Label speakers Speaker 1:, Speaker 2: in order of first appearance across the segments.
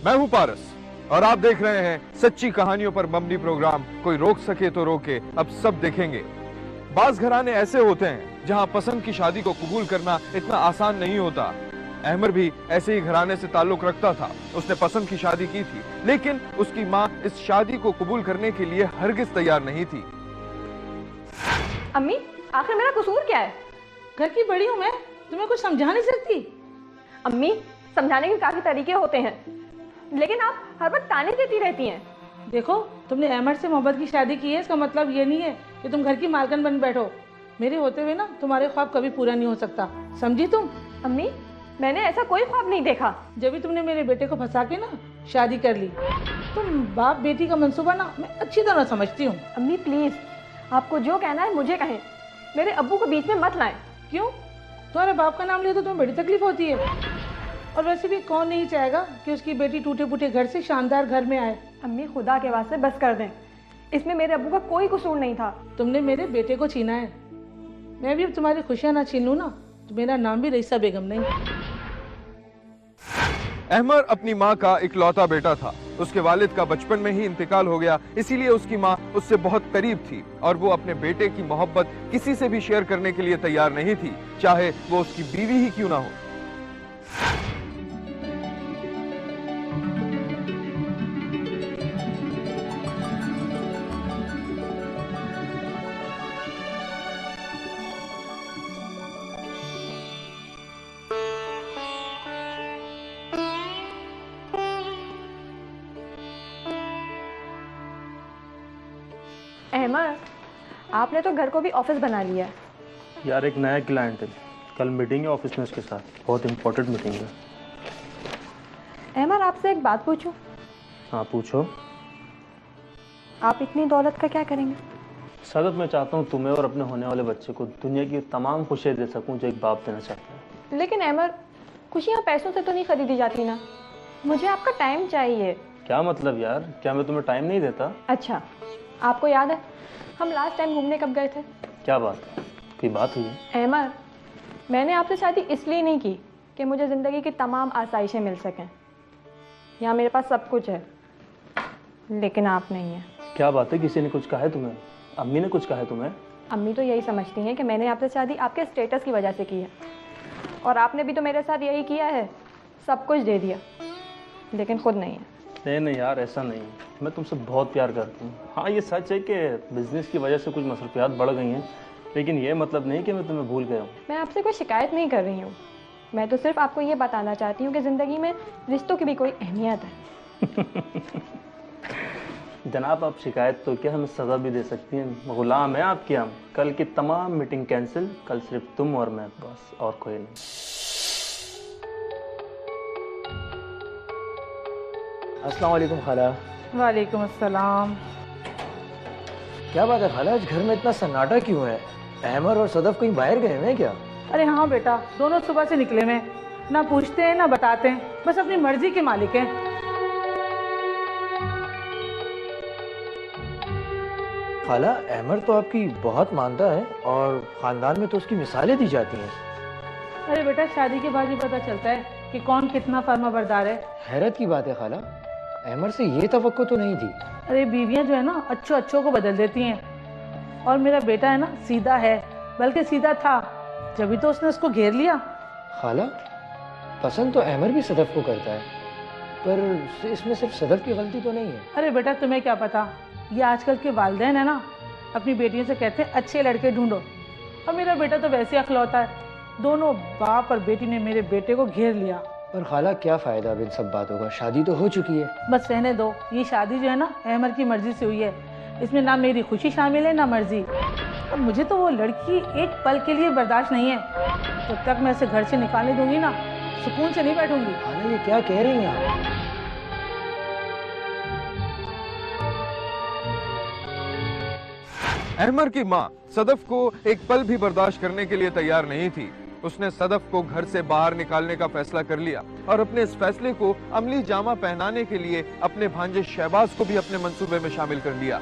Speaker 1: मैं हूं पारस और आप देख रहे हैं सच्ची कहानियों पर मबनी प्रोग्राम कोई रोक सके तो रोके, अब सब देखेंगे। बाज घराने ऐसे होते हैं जहां पसंद की शादी को कबूल करना इतना आसान नहीं होता। अहमर भी ऐसे ही घराने से ताल्लुक रखता था। उसने पसंद की शादी की थी, लेकिन उसकी माँ इस शादी को कबूल करने के लिए हरगिज तैयार नहीं थी।
Speaker 2: अम्मी, आखिर मेरा कसूर क्या है?
Speaker 3: घर की बड़ी हूँ मैं, तुम्हें कुछ समझा नहीं सकती?
Speaker 2: अम्मी, समझाने के काफी तरीके होते हैं, लेकिन आप हर वक्त ताने देती रहती हैं।
Speaker 3: देखो, तुमने अहमर से मोहब्बत की शादी की है, इसका मतलब ये नहीं है कि तुम घर की मालकिन बन बैठो। मेरे होते हुए ना तुम्हारे ख्वाब कभी पूरा नहीं हो सकता, समझी तुम?
Speaker 2: अम्मी, मैंने ऐसा कोई ख्वाब नहीं देखा।
Speaker 3: जब भी तुमने मेरे बेटे को फंसा के ना शादी कर ली, तुम बाप बेटी का मंसूबा ना मैं अच्छी तरह समझती हूँ।
Speaker 2: अम्मी प्लीज, आपको जो कहना है मुझे कहें, मेरे अब्बू को बीच में मत लाएं।
Speaker 3: क्यों? तुम्हारे बाप का नाम लिया तो तुम्हें बड़ी तकलीफ होती है। और वैसे भी कौन नहीं चाहेगा कि उसकी बेटी टूटे फूटे घर से शानदार घर में आए।
Speaker 2: अम्मी, खुदा के वास्ते बस कर दें, इसमें मेरे अब्बू का कोई कसूर नहीं था।
Speaker 3: तुमने मेरे बेटे को छीना है। मैं भी अब तुम्हारी खुशियां ना छीन लूं ना तो मेरा नाम भी रईसा बेगम नहीं।
Speaker 1: अहमर अपनी माँ का इकलौता बेटा था। उसके वालिद का बचपन में ही इंतकाल हो गया, इसीलिए उसकी माँ उससे बहुत करीब थी और वो अपने बेटे की मोहब्बत किसी से भी शेयर करने के लिए तैयार नहीं थी, चाहे वो उसकी बीवी ही क्यों ना हो।
Speaker 2: अहमर, आपने तो घर को भी ऑफिस बना लिया।
Speaker 4: यार, एक नया क्लाइंट है, कल मीटिंग है ऑफिस में उसके साथ, बहुत इंपॉर्टेंट मीटिंग है।
Speaker 2: अहमर, आपसे एक बात पूछूं?
Speaker 4: हाँ पूछो।
Speaker 2: आप इतनी दौलत का क्या करेंगे?
Speaker 4: सदफ, मैं चाहता हूँ तुम्हें और अपने होने वाले बच्चे को दुनिया की तमाम खुशियाँ दे सकूँ जो एक बाप देना चाहता है।
Speaker 2: लेकिन अहमर, खुशियाँ पैसों से तो नहीं खरीदी जाती ना। मुझे आपका टाइम चाहिए।
Speaker 4: क्या मतलब यार, क्या मैं तुम्हें टाइम नहीं देता?
Speaker 2: अच्छा, आपको याद है हम लास्ट टाइम घूमने कब गए थे?
Speaker 4: क्या बात है, कोई बात हुई है?
Speaker 2: अहमर, मैंने आपसे शादी इसलिए नहीं की कि मुझे ज़िंदगी की तमाम आसाइशें मिल सकें। यहाँ मेरे पास सब कुछ है, लेकिन आप नहीं हैं।
Speaker 4: क्या बात है, किसी ने कुछ कहा है तुम्हें? अम्मी ने कुछ कहा है तुम्हें?
Speaker 2: अम्मी तो यही समझती हैं कि मैंने आपसे शादी आपके स्टेटस की वजह से की है, और आपने भी तो मेरे साथ यही किया है, सब कुछ दे दिया, लेकिन खुद नहीं है।
Speaker 4: नहीं यार, ऐसा नहीं, मैं तुमसे बहुत प्यार करती हूँ। हाँ, ये सच है कि बिजनेस की वजह से कुछ मसरूफियात बढ़ गई हैं, लेकिन ये मतलब नहीं कि मैं तुम्हें भूल गया हूँ।
Speaker 2: मैं आपसे कोई शिकायत नहीं कर रही हूँ, मैं तो सिर्फ आपको ये बताना चाहती हूँ कि ज़िंदगी में रिश्तों की भी कोई अहमियत है।
Speaker 4: जनाब, आप शिकायत तो क्या, हमें सज़ा भी दे सकती हैं। गुलाम है आपके हम। कल की तमाम मीटिंग कैंसिल, कल सिर्फ तुम और मैं, बस, और कोई नहीं।
Speaker 5: अस्सलाम वालेकुम खाला।
Speaker 3: वालेकुम अस्सलाम।
Speaker 5: क्या बात है खाला, आज घर में इतना सन्नाटा क्यों है? अहमर और सदफ कहीं बाहर गए हैं क्या?
Speaker 3: अरे हाँ बेटा, दोनों सुबह से निकले में, ना पूछते हैं ना बताते हैं, बस अपनी मर्जी के मालिक हैं।
Speaker 5: खाला, अहमर तो आपकी बहुत मानता है और खानदान में तो उसकी मिसालें दी जाती हैं।
Speaker 3: अरे बेटा, शादी के बाद ही पता चलता है कि कौन कितना फर्मा बरदार है।
Speaker 5: हैरत की बात है खाला, अहमर से ये तवक्को तो नहीं थी।
Speaker 3: अरे बीवियां जो है ना अच्छों को बदल देती हैं, और मेरा बेटा है ना सीधा है, बल्कि सीधा था, जब तो उसने उसको घेर लिया।
Speaker 5: खाला, पसंद तो अहमर भी सदफ को करता है, पर इसमें सिर्फ सदफ की गलती तो नहीं है।
Speaker 3: अरे बेटा, तुम्हें क्या पता, ये आजकल के वालिदैन है ना, अपनी बेटियों से कहते हैं अच्छे लड़के ढूंढो, और मेरा बेटा तो वैसे अखलौता है, दोनों बाप और बेटी ने मेरे बेटे को घेर लिया।
Speaker 5: पर खाला, क्या फायदा अब इन सब बातों का, शादी तो हो चुकी है।
Speaker 3: बस रहने दो, ये शादी जो है ना अहमर की मर्जी से हुई है, इसमें ना मेरी खुशी शामिल है ना मर्जी। अब मुझे तो वो लड़की एक पल के लिए बर्दाश्त नहीं है। जब तक मैं इसे घर से निकालने दूंगी ना, सुकून से नहीं बैठूंगी।
Speaker 5: खाला, ये क्या कह रही हैं आप?
Speaker 1: अहमर की माँ सदफ को एक पल भी बर्दाश्त करने के लिए तैयार नहीं थी। उसने सदफ को घर से बाहर निकालने का फैसला कर लिया और अपने इस फैसले को अमली जामा पहनाने के लिए अपने भांजे शहबाज को भी अपने मंसूबे में शामिल कर लिया।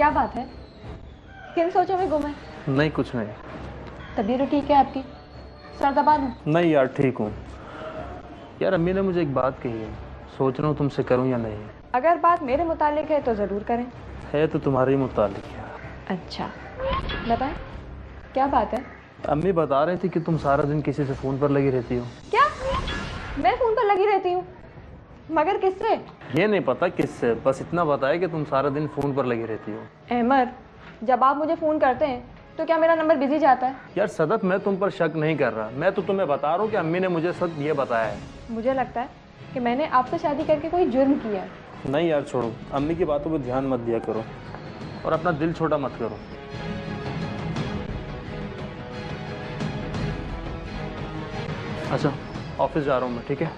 Speaker 2: क्या बात है? किन सोचों में गुम है?
Speaker 4: नहीं, कुछ नहीं।
Speaker 2: तबीयत तो ठीक है आपकी? सर दबा दूं?
Speaker 4: नहीं यार, ठीक हूँ। यार अम्मी ने मुझे एक बात कही है, सोच रहा हूँ तुमसे करूँ या नहीं।
Speaker 2: अगर बात मेरे मुतालिक है तो ज़रूर करें।
Speaker 4: है तो तुम्हारे ही मुतालिक है।
Speaker 2: अच्छा, बताएं क्या बात है?
Speaker 4: अम्मी बता रही थी कि तुम सारा दिन किसी से फ़ोन पर लगी रहती हो।
Speaker 2: क्या? मैं फ़ोन पर लगी रहती हूँ? मगर किससे?
Speaker 4: ये नहीं पता किससे, बस इतना बताया कि तुम सारा दिन फ़ोन पर लगी रहती हो।
Speaker 2: अहमद, जब आप मुझे फ़ोन करते हैं तो क्या मेरा नंबर बिजी जाता है?
Speaker 4: यार सदफ, मैं तुम पर शक नहीं कर रहा, मैं तो तुम्हें बता रहा हूँ कि अम्मी ने मुझे सच ये बताया है।
Speaker 2: मुझे लगता है कि मैंने आपसे शादी करके कोई जुर्म किया है।
Speaker 4: नहीं यार छोड़ो, अम्मी की बातों पर ध्यान मत दिया करो और अपना दिल छोटा मत करो। अच्छा, ऑफिस जा रहा हूँ मैं, ठीक है?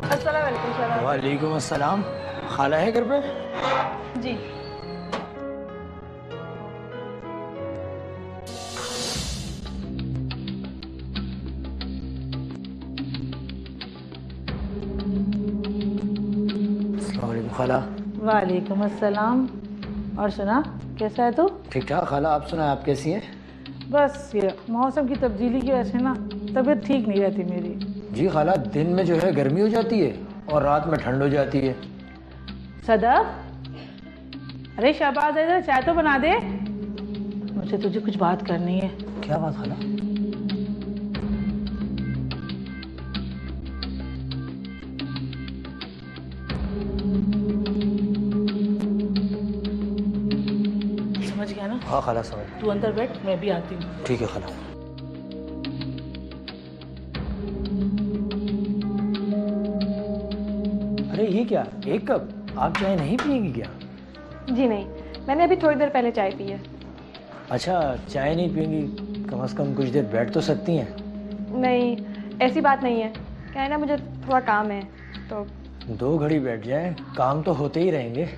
Speaker 2: अस्सलाम वालेकुम सर।
Speaker 5: वालेकुम अस्सलाम। खाला है घर पे?
Speaker 2: जी।
Speaker 5: अस्सलाम वालेकुम खाला।
Speaker 3: वालेकुम अस्सलाम। और सुना, कैसा है तू?
Speaker 5: ठीक ठाक खाला, आप सुना, आप कैसी हैं?
Speaker 3: बस ये मौसम की तब्दीली की वजह से ना तबीयत ठीक नहीं रहती मेरी।
Speaker 5: जी खाला, दिन में जो है गर्मी हो जाती है और रात में ठंड हो जाती है।
Speaker 3: सदफ, अरे शहबाज, इधर चाय तो बना दे, मुझे तुझे कुछ बात करनी है।
Speaker 5: क्या बात खाला?
Speaker 3: समझ गया ना?
Speaker 5: हाँ खाला, समझ।
Speaker 3: तू अंदर बैठ, मैं भी आती हूँ।
Speaker 5: ठीक है खाला। अरे ये क्या, एक कप? आप चाय नहीं पिएंगी क्या?
Speaker 2: जी नहीं, मैंने अभी थोड़ी देर पहले चाय पी है।
Speaker 5: अच्छा, चाय नहीं पिएंगी, कम से कम कुछ देर बैठ तो सकती हैं।
Speaker 2: नहीं, ऐसी बात नहीं है। क्या है ना, मुझे थोड़ा काम है तो।
Speaker 5: 2 घड़ी बैठ जाए, काम तो होते ही रहेंगे।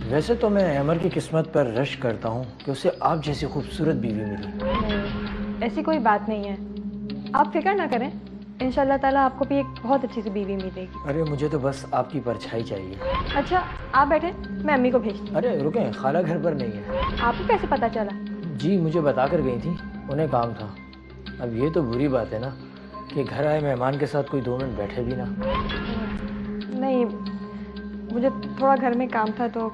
Speaker 5: वैसे तो मैं अमर की किस्मत पर रश करता हूँ कि उसे आप जैसी खूबसूरत बीवी मिली।
Speaker 2: नहीं, ऐसी कोई बात नहीं है, आप फिक्र ना करें। इंशाल्लाह ताला आपको भी एक बहुत अच्छी सी बीवी मिलेगी।
Speaker 5: अरे मुझे तो बस आपकी परछाई चाहिए।
Speaker 2: अच्छा, आप बैठे, मैं अम्मी को भेजती हूँ।
Speaker 5: अरे रुकें, खाला घर पर नहीं है।
Speaker 2: आपको कैसे पता चला?
Speaker 5: जी मुझे बता कर गई थी, उन्हें काम था। अब ये तो बुरी बात है ना कि घर आए मेहमान के साथ कोई 2 मिनट बैठे भी ना।
Speaker 2: नहीं, मुझे थोड़ा घर में काम था तो।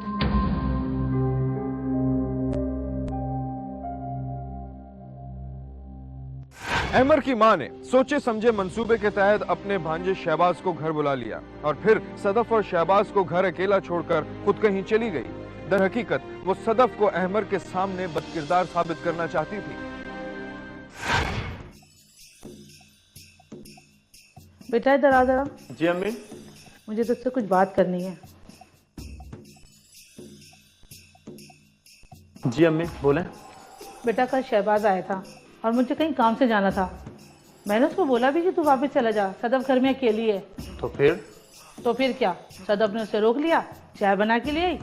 Speaker 1: अहमर की मां ने सोचे समझे मंसूबे के तहत अपने भांजे शहबाज को घर बुला लिया और फिर सदफ और शहबाज को घर अकेला छोड़कर खुद कहीं चली गई। दर हकीकत वो सदफ को अहमर के सामने बदकिरदार साबित करना चाहती थी।
Speaker 3: बेटा इधर आ जरा।
Speaker 4: जी अम्मी।
Speaker 3: मुझे तुझसे कुछ बात करनी है।
Speaker 4: जी अम्मी, बोलें।
Speaker 3: बेटा कल शहबाज आया था और मुझे कहीं काम से जाना था। मैंने उसको बोला भी कि तू वापस चला जा, सदफ घर में अकेली है।
Speaker 4: तो फिर
Speaker 3: क्या, सदफ ने उसे रोक लिया, चाय बना के ले आई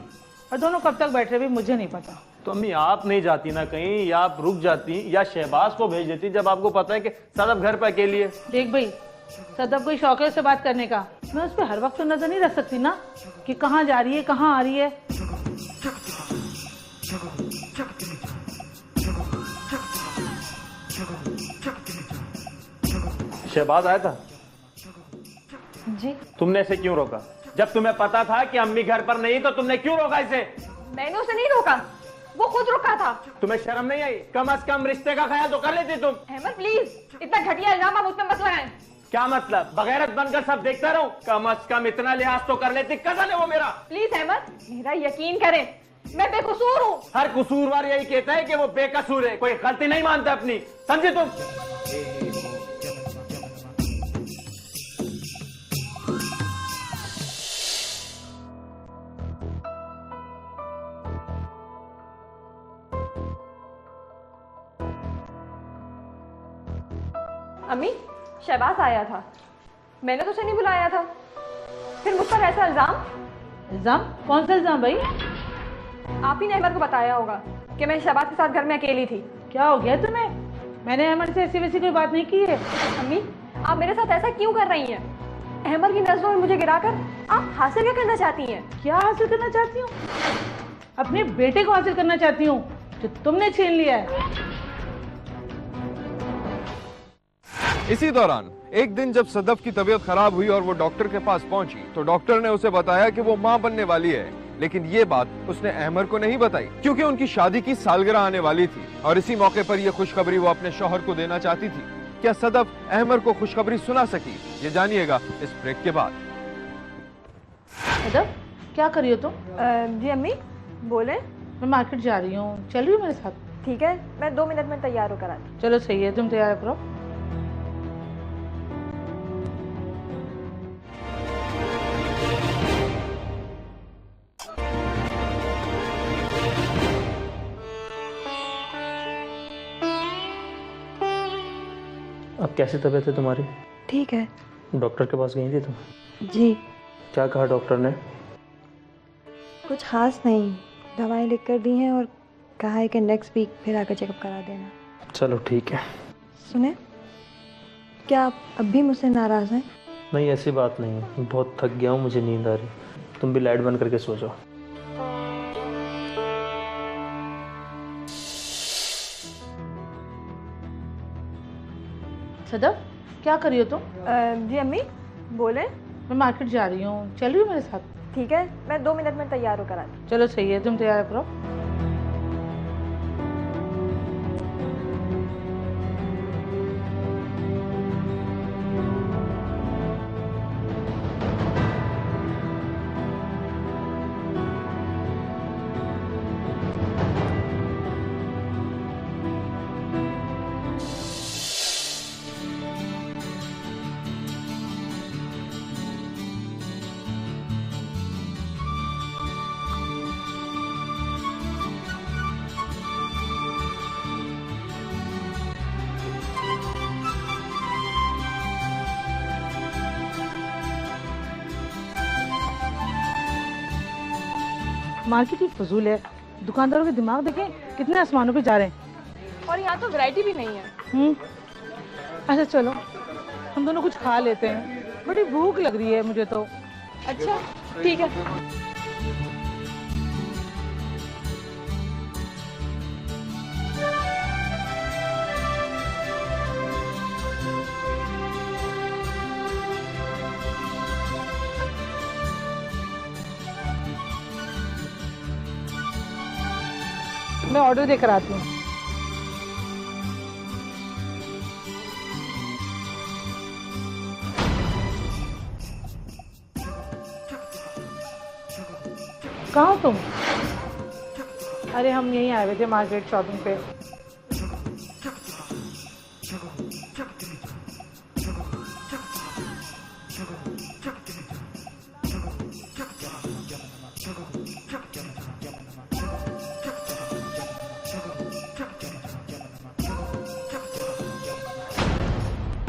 Speaker 3: और दोनों कब तक बैठ रहे भी मुझे नहीं पता।
Speaker 4: तो अम्मी आप नहीं जाती ना कहीं, या आप रुक जाती या शहबाज को भेज देती जब आपको पता है कि सदफ घर पर अकेली है।
Speaker 3: देख भाई, सदफ कोई शौक है उससे बात करने का, मैं उस पर हर वक्त तो नजर नहीं रख सकती ना कि कहाँ जा रही है कहाँ आ रही है।
Speaker 4: शहबाज आया था?
Speaker 2: जी,
Speaker 4: तुमने इसे क्यों रोका? जब तुम्हें पता था कि अम्मी घर पर नहीं तो तुमने क्यों रोका इसे?
Speaker 2: मैंने उसे नहीं रोका, वो खुद रुका था।
Speaker 4: तुम्हें शर्म नहीं आई? कम से कम रिश्ते का ख्याल तो कर लेती तुम।
Speaker 2: अहमद प्लीज, इतना घटिया इल्जाम आप मुझ पे मत लगाएं।
Speaker 4: क्या मतलब, बगैरत बनकर सब देखता रहूं? कम से कम इतना लिहाज तो कर लेती। कजन है वो मेरा।
Speaker 2: प्लीज अहमद, मेरा यकीन करें, मैं बेकसूर हूँ।
Speaker 4: हर कसूरवार यही कहता है कि वो बेकसूर है, कोई गलती नहीं मानता अपनी, समझे तुम?
Speaker 2: अम्मी, शहबाज आया था, मैंने तो उसे नहीं बुलाया था, फिर मुझ पर ऐसा इल्ज़ाम।
Speaker 3: इल्ज़ाम? कौन सा इल्ज़ाम भाई?
Speaker 2: आप ही ने अहमद को बताया होगा कि मैं शहबाज के साथ घर में अकेली थी।
Speaker 3: क्या हो गया तुम्हें? मैंने अहमद से ऐसी वैसी कोई बात नहीं की है।
Speaker 2: अम्मी, आप मेरे साथ ऐसा क्यों कर रही हैं? अहमद की नज़रों में मुझे गिराकर आप हासिल क्या करना चाहती हैं?
Speaker 3: क्या हासिल करना चाहती हूँ? अपने बेटे को हासिल करना चाहती हूँ जो तुमने छीन लिया है।
Speaker 1: इसी दौरान एक दिन जब सदफ की तबीयत खराब हुई और वो डॉक्टर के पास पहुंची तो डॉक्टर ने उसे बताया कि वो मां बनने वाली है, लेकिन ये बात उसने अहमद को नहीं बताई क्योंकि उनकी शादी की सालगिरह आने वाली थी और इसी मौके पर यह खुशखबरी वो अपने शौहर को देना चाहती थी। क्या सदफ अहमद को खुशखबरी सुना सकी? ये जानिएगा इस ब्रेक के बाद।
Speaker 3: सदफ, क्या कर रही हो तुम?
Speaker 2: जी अम्मी, बोले।
Speaker 3: मैं मार्केट जा रही हूँ, चल रही हो मेरे साथ?
Speaker 2: ठीक है, मैं 2 मिनट में तैयार होकर आती हूँ।
Speaker 3: चलो सही है, तुम तैयार करो।
Speaker 4: अब कैसी तबीयत है तुम्हारी?
Speaker 2: ठीक है।
Speaker 4: डॉक्टर के पास गई थी तुम?
Speaker 2: जी,
Speaker 4: क्या कहा डॉक्टर ने?
Speaker 2: कुछ खास नहीं, दवाएं लिख कर दी हैं और कहा है कि नेक्स्ट वीक फिर आकर चेकअप करा देना।
Speaker 4: चलो ठीक है।
Speaker 2: सुने, क्या आप अब भी मुझसे नाराज़ हैं?
Speaker 4: नहीं, ऐसी बात नहीं है, बहुत थक गया हूँ, मुझे नींद आ रही। तुम भी लाइट बंद करके सो जाओ।
Speaker 3: सदफ, क्या कर रही हो तुम?
Speaker 2: जी अम्मी, बोले।
Speaker 3: मैं मार्केट जा रही हूँ, चल रही हो मेरे साथ?
Speaker 2: ठीक है, मैं 2 मिनट में तैयार होकर आती हूँ।
Speaker 3: चलो सही है, तुम तैयार करो। मार्केट ही फजूल है, दुकानदारों के दिमाग देखें कितने आसमानों पे जा रहे हैं।
Speaker 2: और यहाँ तो वैरायटी भी नहीं है।
Speaker 3: अच्छा चलो, हम दोनों कुछ खा लेते हैं, बड़ी भूख लग रही है मुझे तो।
Speaker 2: अच्छा ठीक है।
Speaker 3: मैं ऑर्डर देकर आती हूँ। कहाँ हो तुम? अरे हम यहीं आए हुए थे मार्केट शॉपिंग पे।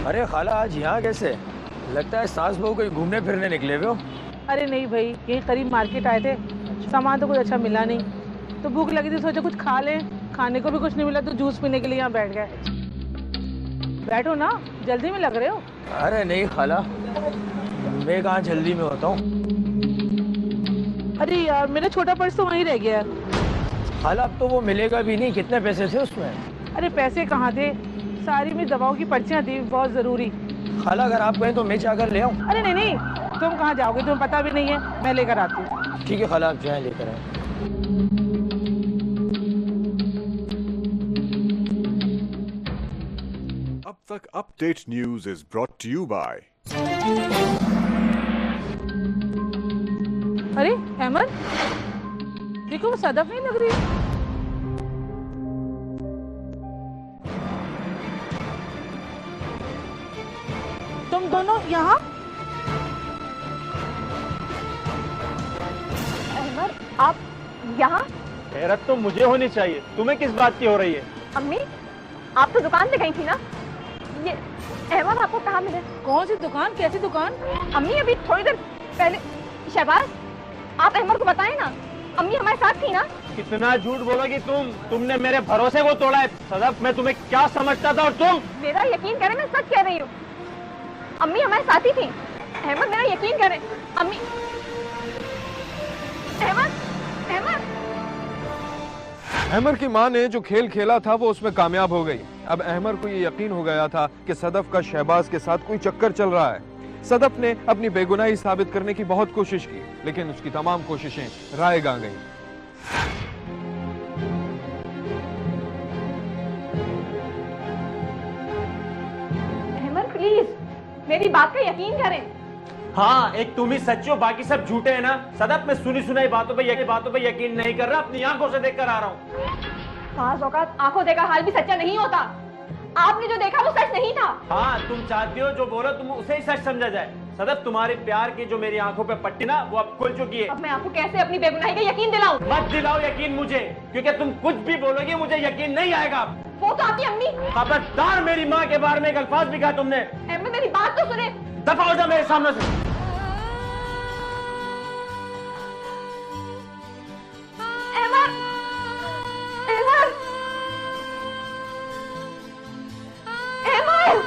Speaker 5: अरे खाला, आज यहाँ कैसे? लगता है सास बहू कहीं घूमने फिरने निकले हुए हो।
Speaker 3: अरे नहीं भाई, यही करीब मार्केट आए थे, सामान तो कुछ अच्छा मिला नहीं, तो भूख लगी थी, सोचा कुछ खा लें। खाने को भी कुछ नहीं मिला तो जूस पीने के लिए यहाँ बैठ गए। बैठो ना, जल्दी में लग रहे हो।
Speaker 5: अरे नहीं खाला, मैं कहाँ जल्दी में होता हूँ।
Speaker 3: अरे यार, मेरा छोटा पर्स तो वहीं रह गया है।
Speaker 5: खाला, अब तो वो मिलेगा भी नहीं। कितने पैसे थे उसमें?
Speaker 3: अरे पैसे कहाँ थे, सारी में दवाओं की पर्चियाँ थी, बहुत ज़रूरी।
Speaker 5: खाला, अगर आप कहें तो मैं जाकर ले आऊँ।
Speaker 3: अरे नहीं नहीं, तुम कहाँ जाओगे, तुम्हें पता भी नहीं है, मैं लेकर आती हूँ।
Speaker 5: ठीक है खाला, आप जाएं लेकर आए।
Speaker 6: अब तक update news is brought to you by.
Speaker 3: अरे अहमद, देखो वो सदफ नहीं लग रही। तुम दोनों यहाँ?
Speaker 2: अहमद, आप यहाँ?
Speaker 7: हैरत तो मुझे होनी चाहिए, तुम्हें किस बात की हो रही है?
Speaker 2: अम्मी, आप तो दुकान पे गई थी ना? ये अहमद आपको कहाँ मिले?
Speaker 3: कौन सी दुकान, कैसी दुकान?
Speaker 2: अम्मी अभी थोड़ी देर पहले। शहबाज, आप अहमद को बताएं ना, अम्मी हमारे साथ थी ना।
Speaker 4: कितना झूठ बोलोगी तुमने मेरे भरोसे को तोड़ा है। सदफ, मैं तुम्हें क्या समझता था और तुम?
Speaker 2: मेरा यकीन करें, मैं सच कह रही हूँ। अम्मी हमारे साथ ही थी। अहमद, मेरा यकीन करें। अम्मी, अहमद, अहमद।
Speaker 1: अहमद की मां ने जो खेल खेला था वो उसमें कामयाब हो गई। अब अहमद को ये यकीन हो गया था कि सदफ का शहबाज के साथ कोई चक्कर चल रहा है। सदफ ने अपनी बेगुनाही साबित करने की बहुत कोशिश की, लेकिन उसकी तमाम कोशिशें रायग आ गईं।
Speaker 2: अहमद प्लीज, मेरी बात का यकीन करें।
Speaker 4: हाँ, एक तुम ही सच्चे हो, बाकी सब झूठे हैं ना। सदफ, मैं सुनी सुनाई बातों पे यकीन नहीं कर रहा, अपनी आंखों से देखकर आ रहा हूँ।
Speaker 2: बाज़ औक़ात आंखों देखा हाल भी सच्चा नहीं होता। आपने जो देखा वो सच नहीं था।
Speaker 4: हाँ, तुम चाहती हो जो बोलो तुम उसे ही सच समझा जाए। सदफ, तुम्हारे प्यार की जो मेरी आंखों पे पट्टी ना, वो अब खुल चुकी है।
Speaker 2: अब मैं आपको कैसे अपनी बेगुनाही का यकीन दिलाऊं?
Speaker 4: मत दिलाओ यकीन मुझे, क्योंकि तुम कुछ भी बोलोगी मुझे यकीन नहीं आएगा।
Speaker 2: वो तो आपकी अम्मी।
Speaker 4: खबरदार, मेरी माँ के बारे में एक अल्फाज भी कहा तुमने।
Speaker 2: अहमद, मेरी बात तो सुने।
Speaker 4: दफा हो जा मेरे सामने से।
Speaker 2: अहमद, अहमद, अहमद।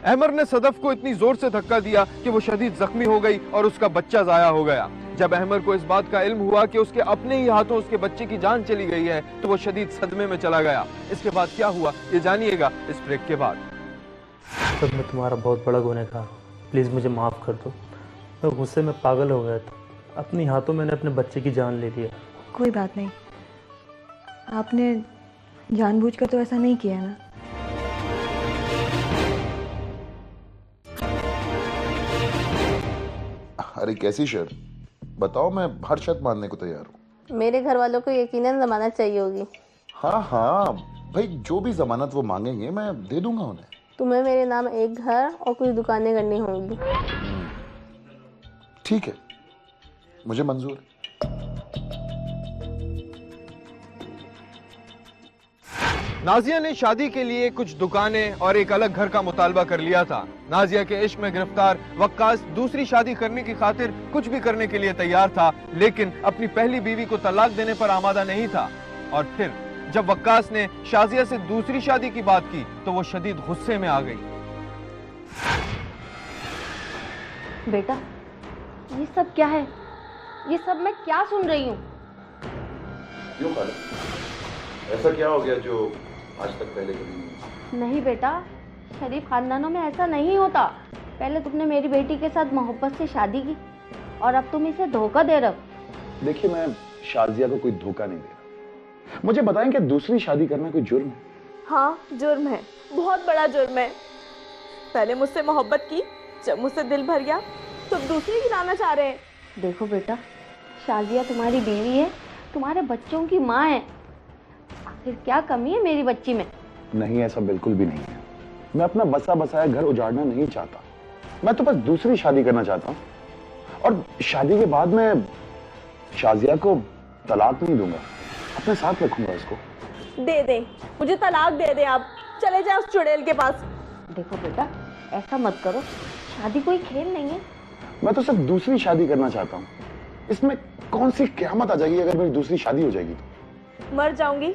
Speaker 1: अहमद ने सदफ को इतनी जोर से धक्का दिया कि वो शदीद जख्मी हो गई और उसका बच्चा जाया हो गया। जब अहमद को इस बात का इल्म हुआ कि उसके अपने ही हाथों उसके बच्चे की जान चली गई है तो वो शदीद सदमे में चला गया। इसके बाद क्या हुआ ये जानिएगा इस ब्रेक के बाद।
Speaker 4: तब मैं तुम्हारा बहुत बड़ा गुनहगार हूँ, प्लीज़ मुझे माफ़ कर दो। मैं गुस्से में पागल हो गया था, अपने हाथों मैंने अपने बच्चे की जान ले लिया।
Speaker 2: कोई बात नहीं, आपने जानबूझकर तो ऐसा नहीं किया ना।
Speaker 7: अरे कैसी शर्त बताओ, मैं हर शर्त मानने को तैयार हूँ।
Speaker 8: मेरे घर वालों को यकीनन जमानत चाहिए होगी।
Speaker 7: हाँ हाँ भाई, जो भी जमानत वो मांगेंगे मैं दे दूंगा उन्हें।
Speaker 8: तुम्हें मेरे नाम एक घर और कुछ दुकानें करनी होंगी।
Speaker 7: ठीक है, मुझे मंजूर है।
Speaker 1: नाजिया ने शादी के लिए कुछ दुकानें और एक अलग घर का मुतालबा कर लिया था। नाजिया के इश्क में गिरफ्तार वक्कास दूसरी शादी करने की खातिर कुछ भी करने के लिए तैयार था, लेकिन अपनी पहली बीवी को तलाक देने पर आमादा नहीं था। और फिर जब वक्कास ने शाजिया से दूसरी शादी की बात की तो वो शदीद गुस्से में आ गई।
Speaker 8: बेटा, ये सब क्या है? ये सब मैं क्या सुन रही हूँ?
Speaker 7: क्यों खाला, ऐसा क्या हो गया जो आज तक पहले कभी नहीं?
Speaker 8: नहीं बेटा, शरीफ खानदानों में ऐसा नहीं होता। पहले तुमने मेरी बेटी के साथ मोहब्बत से शादी की और अब तुम इसे धोखा दे रहे हो।
Speaker 7: देखिए, मैं शाजिया को कोई धोखा नहीं दे रहा। मुझे बताएं कि दूसरी शादी करना कोई जुर्म है?
Speaker 9: हाँ, जुर्म है, बहुत बड़ा जुर्म है। पहले मुझसे मोहब्बत की, जब मुझसे दिल भर गया तो दूसरी गिराना चाह रहे हैं।
Speaker 8: देखो बेटा, शाजिया तुम्हारी बीवी है, तुम्हारे बच्चों की माँ है। आखिर क्या कमी है मेरी बच्ची में?
Speaker 7: नहीं, ऐसा बिल्कुल भी नहीं है। मैं अपना बसा बसाया घर उजाड़ना नहीं चाहता। मैं तो बस दूसरी शादी करना चाहता हूँ, और शादी के बाद मैं शाजिया को तलाक नहीं दूंगा, अपने साथ रखूंगा उसको।
Speaker 9: दे दे, मुझे तलाक दे दे, आप चले जाओ उस चुड़ैल के पास।
Speaker 8: देखो बेटा, ऐसा मत करो, शादी कोई खेल नहीं है।
Speaker 7: मैं तो सिर्फ दूसरी शादी करना चाहता हूँ। इसमें कौन सी क़यामत आ जाएगी अगर मेरी दूसरी शादी हो जाएगी तो?
Speaker 9: मर जाऊंगी,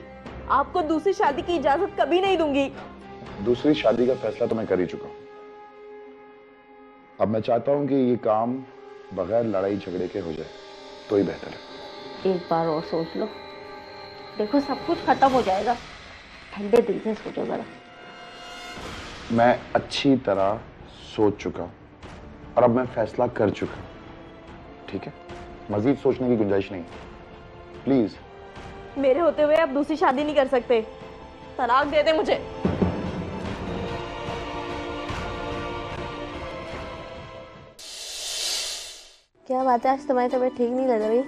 Speaker 9: आपको दूसरी शादी की इजाजत कभी नहीं दूंगी।
Speaker 7: दूसरी शादी का फैसला तो मैं कर ही चुका हूँ। अब मैं चाहता हूँ कि ये काम बगैर लड़ाई झगड़े के हो जाए तो ही बेहतर है।
Speaker 8: एक बार और सोच लो, देखो सब कुछ खत्म हो जाएगा। ठंडे दिल से सोचो जरा।
Speaker 7: मैं अच्छी तरह सोच चुका हूँ और अब मैं फैसला कर चुका हूँ, ठीक है? मजीद सोचने की गुंजाइश नहीं, प्लीज।
Speaker 9: मेरे होते हुए आप दूसरी शादी नहीं कर सकते, तलाक दे दे मुझे।
Speaker 8: क्या बात है, आज तुम्हारी तबीयत ठीक नहीं लग रही?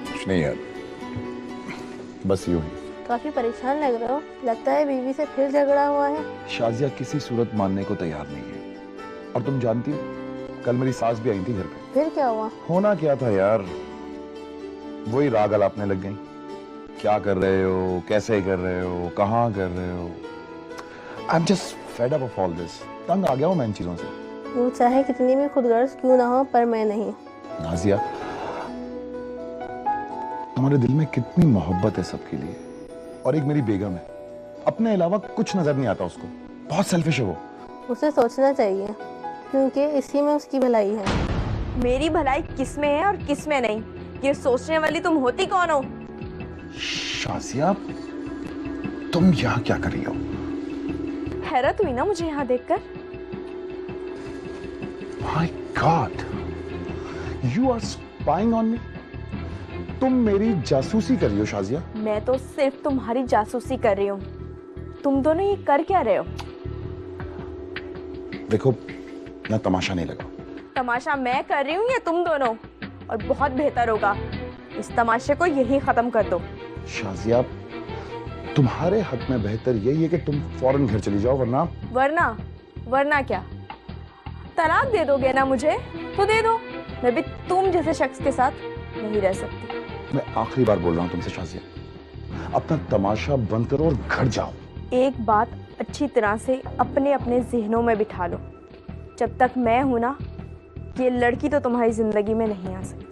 Speaker 7: कुछ नहीं यार, बस यूं ही।
Speaker 8: काफी परेशान लग रहे हो, लगता है बीवी से फिर झगड़ा हुआ है।
Speaker 7: शाजिया किसी सूरत मानने को तैयार नहीं है, और तुम जानती हो कल मेरी सास भी आई थी घर पे।
Speaker 8: फिर क्या हुआ?
Speaker 7: होना क्या था यार, वही राग अलापने लग गई। क्या कर रहे हो, कैसे कर रहे हो, कहाँ कर रहे हो। I am just fed up of all this. तंग आ गया हूँ मैं इन चीजों से।
Speaker 10: वो चाहे कितनी भी खुदगर्ज क्यों ना हो, पर मैं नहीं।
Speaker 7: नाजिया, तुम्हारे दिल में कितनी मोहब्बत है सबके लिए, और एक मेरी बेगम है, अपने अलावा कुछ नजर नहीं आता उसको। बहुत सेल्फिश है वो।
Speaker 10: उसे सोचना चाहिए, क्योंकि इसी में उसकी भलाई है।
Speaker 9: मेरी भलाई किस में है और किस में नहीं, ये सोचने वाली तुम होती कौन हो?
Speaker 7: शाजिया, तुम यहाँ क्या कर रही हो?
Speaker 9: हैरत हुई ना मुझे यहाँ देखकर।
Speaker 7: My God, you are spying on me? तुम मेरी जासूसी कर रही हो शाजिया?
Speaker 9: मैं तो सिर्फ तुम्हारी जासूसी कर रही हूँ। तुम दोनों ये कर क्या रहे हो?
Speaker 7: देखो, ना तमाशा नहीं लगा।
Speaker 9: तमाशा मैं कर रही हूँ या तुम दोनों? और बहुत बेहतर होगा, इस तमाशे को यही खत्म कर दो।
Speaker 7: शाजिया, तुम्हारे हक में बेहतर यही है कि तुम फौरन घर चली जाओ,
Speaker 9: वरना क्या? तलाक दे दोगे ना मुझे? तो दे दो, मैं भी तुम जैसे शख्स के साथ नहीं रह सकती।
Speaker 7: मैं आखिरी बार बोल रहा हूँ तुमसे शाजिया, अपना तमाशा बंद करो और घर जाओ।
Speaker 9: एक बात अच्छी तरह से अपने अपने जहनों में बिठा लो, जब तक मैं हूं ना, ये लड़की तो तुम्हारी जिंदगी में नहीं आ सकती।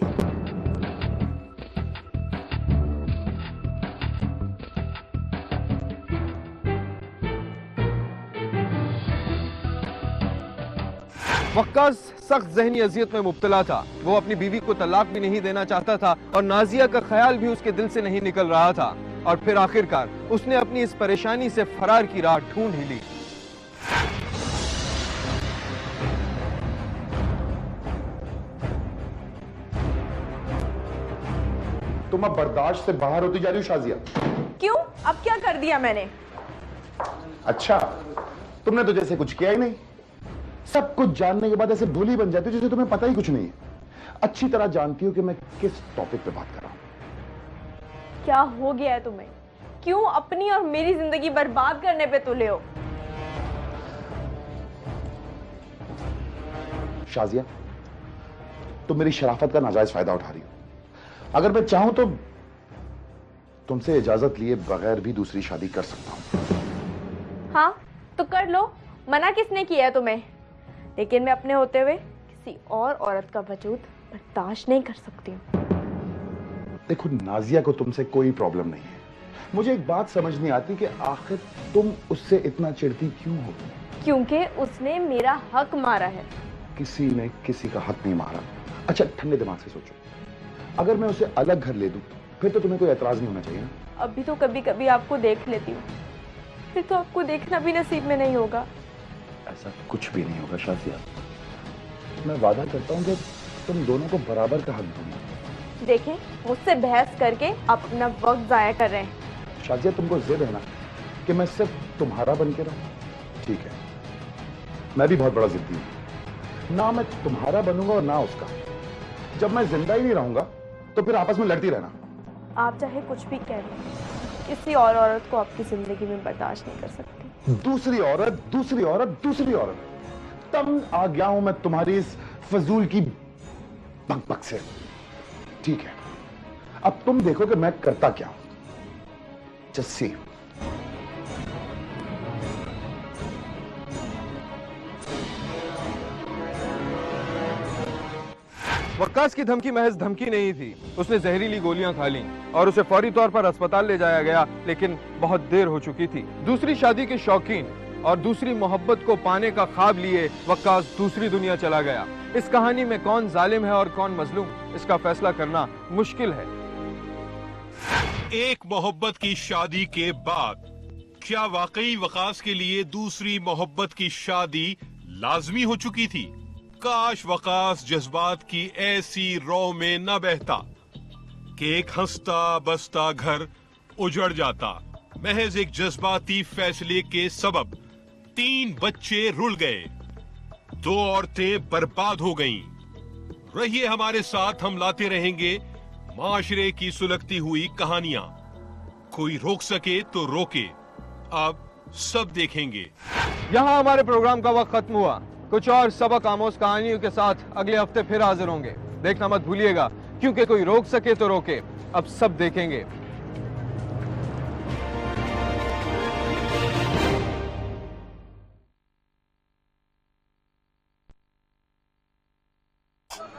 Speaker 1: वक्कास सख्त ज़हनी अजियत में मुब्तला था। वो अपनी बीवी को तलाक भी नहीं देना चाहता था और नाजिया का ख्याल भी उसके दिल से नहीं निकल रहा था। और फिर आखिरकार उसने अपनी इस परेशानी से फरार की राह ढूंढ ही ली।
Speaker 7: तुम अब बर्दाश्त से बाहर होती जा रही हो शाजिया।
Speaker 9: क्यों? अब क्या कर दिया मैंने?
Speaker 7: अच्छा, तुमने तो जैसे कुछ किया ही नहीं। सब कुछ जानने के बाद ऐसे भूली बन जाती हो जैसे तुम्हें पता ही कुछ नहीं है। अच्छी तरह जानती हो कि मैं किस टॉपिक पे बात कर रहा हूं।
Speaker 9: क्या हो गया है तुम्हें? क्यों अपनी और मेरी जिंदगी बर्बाद करने पे तुले हो?
Speaker 7: शाजिया, तुम मेरी शराफत का नाजायज फायदा उठा रही हो। अगर मैं चाहूं तो तुमसे इजाजत लिए बगैर भी दूसरी शादी कर सकता हूं।
Speaker 9: हाँ, तो कर लो, मना किसने किया है तुम्हें? लेकिन मैं अपने होते हुए किसी और औरत का वजूद बर्दाश्त नहीं कर सकती हूँ।
Speaker 7: देखो नाजिया को तुमसे कोई प्रॉब्लम नहीं है। मुझे एक बात समझ नहीं आती कि आखिर तुम उससे इतना चिढ़ती क्यों हो?
Speaker 9: क्योंकि उसने मेरा हक मारा है।
Speaker 7: किसी ने किसी का हक नहीं मारा। अच्छा, ठंडे दिमाग से सोचो, अगर मैं उसे अलग घर ले दूं फिर तो तुम्हें कोई एतराज नहीं होना चाहिए ना?
Speaker 9: अभी तो कभी कभी आपको देख लेती हूँ, फिर तो आपको देखना भी नसीब में नहीं होगा।
Speaker 7: ऐसा कुछ भी नहीं होगा शाजिया। मैं वादा करता हूँ कि तुम दोनों को बराबर का हक दूंगा।
Speaker 9: देखें, मुझसे बहस करके आप अपना वक्त जाया कर रहे हैं।
Speaker 7: शाजिया, तुमको जिद है ना कि मैं सिर्फ तुम्हारा बन के रहूं? ठीक है, मैं भी बहुत बड़ा जिद्दी हूं। ना मैं तुम्हारा बनूंगा और ना उसका। जब मैं जिंदा ही नहीं रहूंगा तो फिर आपस में लड़ती रहना।
Speaker 9: आप चाहे कुछ भी कह लें, किसी और औरत को आपकी जिंदगी में बर्दाश्त नहीं कर सकती।
Speaker 7: दूसरी औरत, दूसरी औरत, दूसरी औरत, तंग आ गया हूं मैं तुम्हारी इस फजूल की बकबक से। ठीक है, अब तुम देखो कि मैं करता क्या हूं। Just see.
Speaker 1: वक्कास की धमकी महज धमकी नहीं थी, उसने जहरीली गोलियां खा लीं और उसे फौरी तौर पर अस्पताल ले जाया गया, लेकिन बहुत देर हो चुकी थी। दूसरी शादी के शौकीन और दूसरी मोहब्बत को पाने का ख्वाब लिए वक्कास दूसरी दुनिया चला गया। इस कहानी में कौन जालिम है और कौन मजलूम, इसका फैसला करना मुश्किल है।
Speaker 11: एक मोहब्बत की शादी के बाद क्या वाकई वकास के लिए दूसरी मोहब्बत की शादी लाजमी हो चुकी थी? काश वकास जज्बात की ऐसी रौ में न बहता कि एक हंसता बसता घर उजड़ जाता। महज एक जज्बाती फैसले के सबब 3 बच्चे रुल गए, 2 औरतें बर्बाद हो गईं। रहिए हमारे साथ, हम लाते रहेंगे माशरे की सुलगती हुई कहानियां। कोई रोक सके तो रोके, अब सब देखेंगे।
Speaker 1: यहाँ हमारे प्रोग्राम का वक्त खत्म हुआ। कुछ और सबक आमोज कहानियों के साथ अगले हफ्ते फिर हाजिर होंगे। देखना मत भूलिएगा क्योंकि कोई रोक सके तो रोके, अब सब देखेंगे।